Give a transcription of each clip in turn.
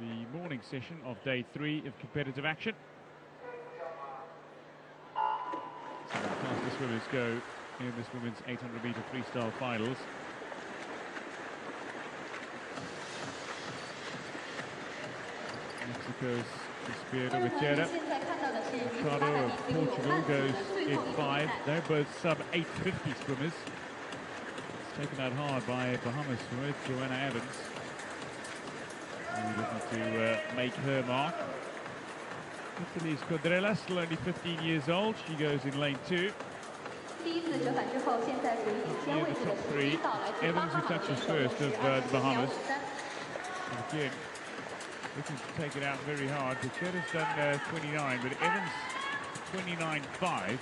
the morning session of day 3 of competitive action. So how fast the swimmers go in this women's 800-meter freestyle finals. Mexico's Jimena Pérez Blanco of Portugal goes in 5. They're both sub-850 swimmers. It's taken out hard by Bahamas with Joanna Evans. Looking to make her mark. Italy's Quadarella, still only 15 years old. She goes in lane 2. Near the top 3. Evans, who touches first of the Bahamas. And again, looking to take it out very hard. Pichetta's done 29, but Evans 29.5.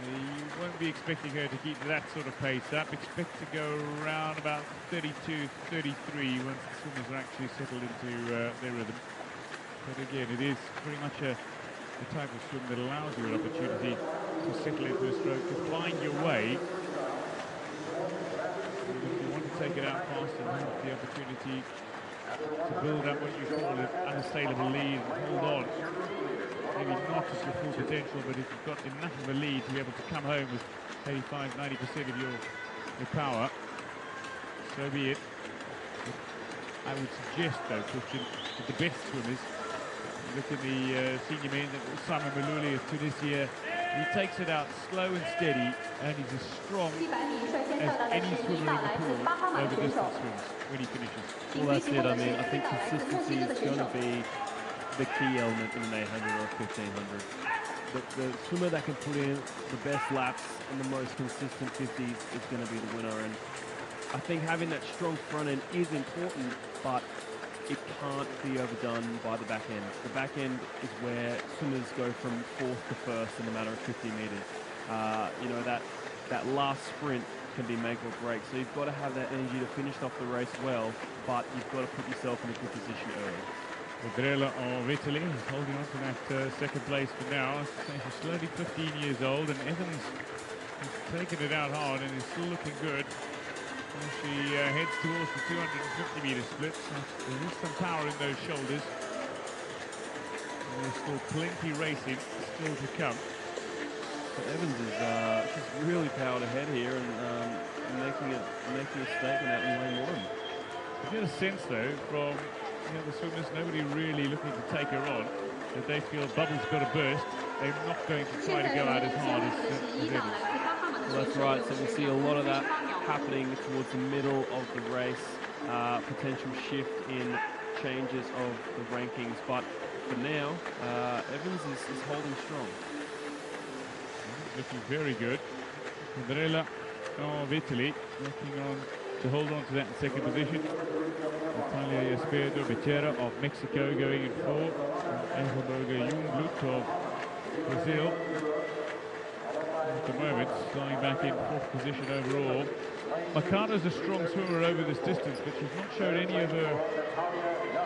You won't be expecting her to keep that sort of pace up. Expect to go around about 32, 33 once the swimmers are actually settled into their rhythm. But again, it is very much a type of swim that allows you an opportunity to settle into a stroke, to find your way. And if you want to take it out fast and have the opportunity to build up what you call an unassailable lead and hold on. Maybe not at your full potential, but if you've got enough of a lead to be able to come home with 85–90% of your power, so be it. I would suggest, though, Christian, that the best swimmers, look at the senior men, Simon Malouli of Tunisia, he takes it out slow and steady, and he's as strong as any swimmer in the pool over distance swims when he finishes. Well, that's it. I mean, I think consistency is going to be the key element in an 800 or 1500. The swimmer that can put in the best laps and the most consistent 50s is going to be the winner. And I think having that strong front end is important, but it can't be overdone by the back end. The back end is where swimmers go from 4th to 1st in a matter of 50 meters. You know, that last sprint can be make or break. So you've got to have that energy to finish off the race well, but you've got to put yourself in a good position early. Quadarella of Italy is holding on to that second place for now. She's only 15 years old, and Evans has taken it out hard and is still looking good. As she heads towards the 250-meter split, so there is some power in those shoulders. And there's still plenty racing still to come. But Evans is she's really powered ahead here and making a statement out in lane 1. I get a sense, though, from the other swimmers, nobody really looking to take her on, that they feel Bubble's got to burst. They're not going to try to go out as hard as Evans. Well, that's right, so we'll see a lot of that happening towards the middle of the race. Potential shift in changes of the rankings, but for now, Evans is holding strong. Looking very good. Quadarella of Italy looking on to hold on to that in second position. Natalia Pérez of Mexico going in 4th. Engelberger Jungblut of Brazil at the moment flying back in 4th position overall. Makano's a strong swimmer over this distance, but she's not showed any of her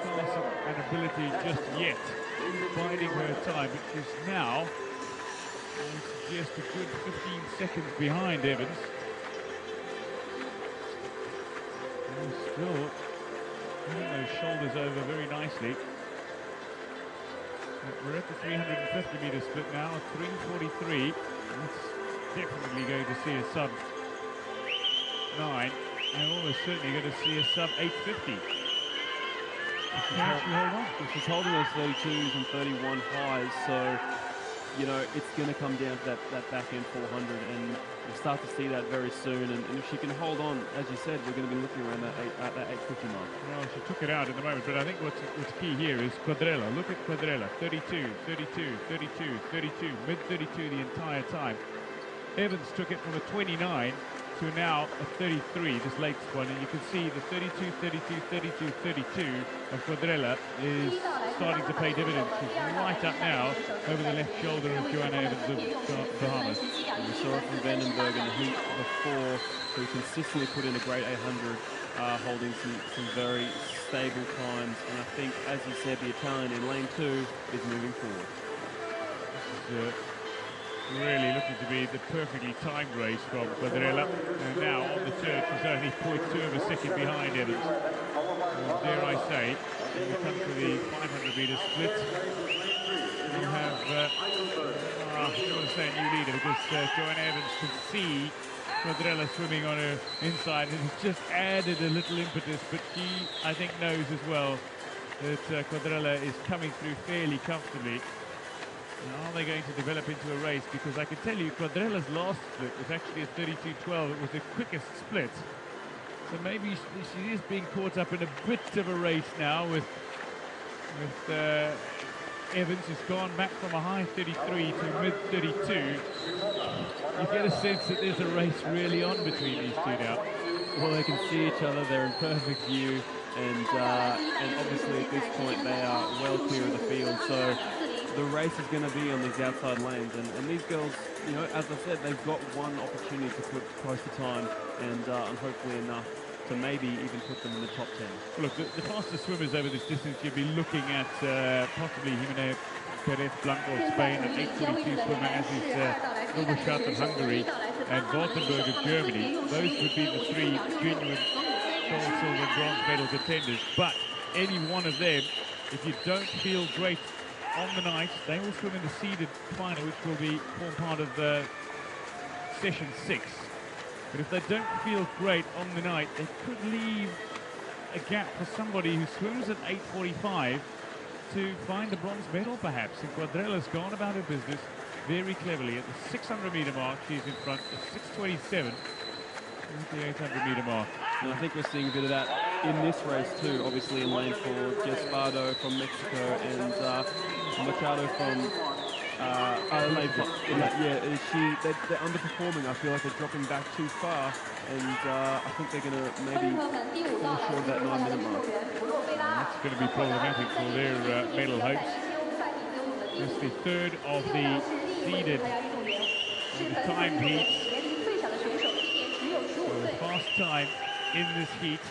class and ability just yet, biding her time, but she's now, I would suggest, a good 15 seconds behind Evans. And still putting those shoulders over very nicely. We're at the 350-meter split now, 3:43. That's definitely going to see a sub 9, and almost certainly going to see a sub 850. She's holding those 32s and 31 highs, so you know it's going to come down to that back end 400, and we'll start to see that very soon. And if she can hold on, as you said, we're going to be looking around that 850 mark. Well, she took it out at the moment, but I think what's key here is Quadarella. Look at Quadarella, 32, 32, 32, 32, mid-32 the entire time. Evans took it from a 29 to now a 33, this latest one, and you can see the 32, 32, 32, 32 of Quadarella is starting to pay dividends. She's right up now over the left shoulder of Joanna Evans of Bahamas. And we saw it from Vandenberg in the heat before, who consistently put in a great 800, holding some very stable times. And I think, as you said, the Italian in lane 2 is moving forward. This is really looking to be the perfectly timed race from Quadarella, and now on the turn she's only 0.2 of a second behind Evans. dare I say, when we come to the 500-meter split, we'll have, I don't want to say a new leader because Joanna Evans can see Quadarella swimming on her inside, and it's just added a little impetus, but she, I think, knows as well that Quadarella is coming through fairly comfortably. Now, are they going to develop into a race? Because I can tell you, Quadarella's last split was actually a 32.12. It was the quickest split. So maybe she is being caught up in a bit of a race now with Evans, who's gone back from a high 33 to mid 32. You get a sense that there's a race really on between these two now. Well, they can see each other, they're in perfect view, and obviously at this point they are well clear of the field. So the race is going to be on these outside lanes, and these girls, you know, as I said, they've got one opportunity to put close to time, and hopefully enough to maybe even put them in the top 10. Look, the fastest swimmers over this distance, you'd be looking at possibly Jimena Pérez Blanco of Spain, an 8:42 swimmer, as is Novoschat of Hungary, and Wartenberg of Germany. Those would be the three genuine gold, silver, and bronze medal contenders. But any one of them, if you don't feel great on the night, they will swim in the seeded final, which will form part of session 6. But if they don't feel great on the night, they could leave a gap for somebody who swims at 8:45 to find a bronze medal, perhaps. And Quadarella's gone about her business very cleverly. At the 600-meter mark, she's in front at 6:27 at the 800-meter mark. And I think we're seeing a bit of that in this race too, obviously in lane 4, Jess Pardo from Mexico and Machado from they're underperforming. I feel like they're dropping back too far, and I think they're going to maybe fall short of that 9-minute mark. That's going to be problematic for their medal hopes. It's the third of the seeded, the timed heats. So a fast time in this heat.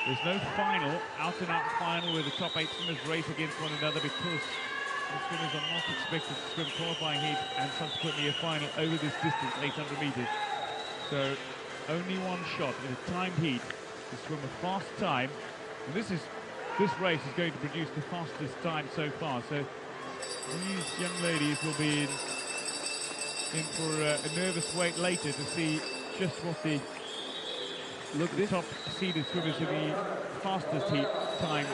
There's no final, out-and-out final where the top 8 swimmers race against one another, because the swimmers are not expected to swim qualifying heat and subsequently a final over this distance, 800 meters. So only one shot in a timed heat to swim a fast time. And this race is going to produce the fastest time so far. So these young ladies will be in for a nervous wait later to see just what the top seeded swimmers in the fastest heat time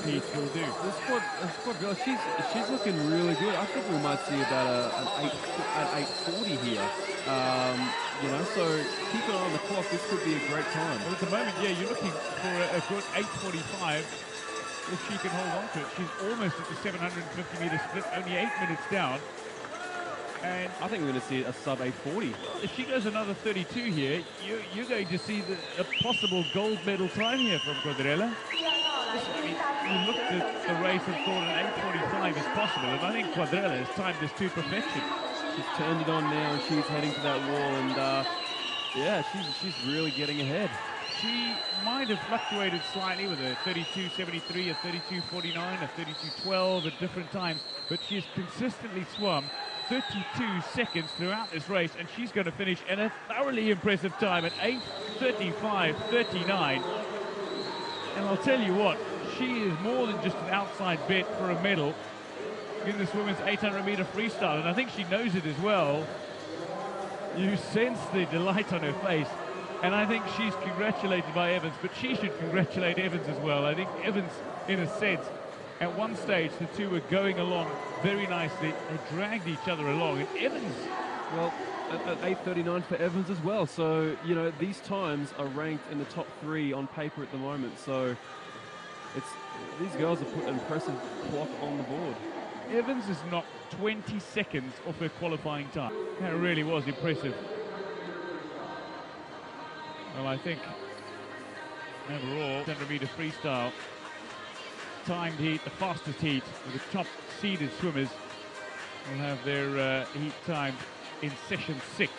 will do. This squad girl, she's looking really good. I think we might see about an 8:40 here. You know, so keep an eye on the clock. This could be a great time. Well, at the moment, yeah, you're looking for a good 8:45 if she can hold on to it. She's almost at the 750-meter split, only 8 minutes down. And I think we're going to see a sub 8:40. If she goes another 32 here, you're going to see a possible gold medal time here from Quadarella. You looked at the race and thought an 8:45 is possible, and I think Quadarella has timed this to perfection. She's turned it on now, and she's heading to that wall, and yeah, she's really getting ahead. She might have fluctuated slightly with a 32.73, a 32.49, a 32.12 at different times, but she's consistently swum 32 seconds throughout this race, and she's going to finish in a thoroughly impressive time at 8:35.39. And I'll tell you what, she is more than just an outside bet for a medal in this women's 800-meter freestyle, and I think she knows it as well. You sense the delight on her face, and I think she's congratulated by Evans, but she should congratulate Evans as well. I think Evans, in a sense, at one stage, the two were going along very nicely. They dragged each other along, and Evans... Well, at 8:39 for Evans as well. So, you know, these times are ranked in the top 3 on paper at the moment. So, these girls have put an impressive clock on the board. Evans is knocked 20 seconds off her qualifying time. That really was impressive. Well, I think overall, 100-meter freestyle, timed heat, the fastest heat, with the top seeded swimmers will have their heat timed in session 6.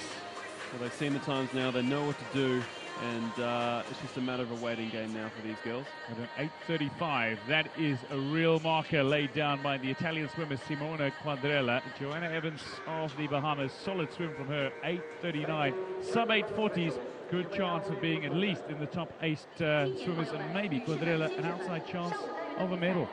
So they've seen the times now, they know what to do, and it's just a matter of a waiting game now for these girls. At an 8:35, that is a real marker laid down by the Italian swimmer Simona Quadarella. Joanna Evans of the Bahamas, solid swim from her, 8:39. Sub 8:40s good chance of being at least in the top 8 swimmers, and maybe Quadarella an outside chance of a medal.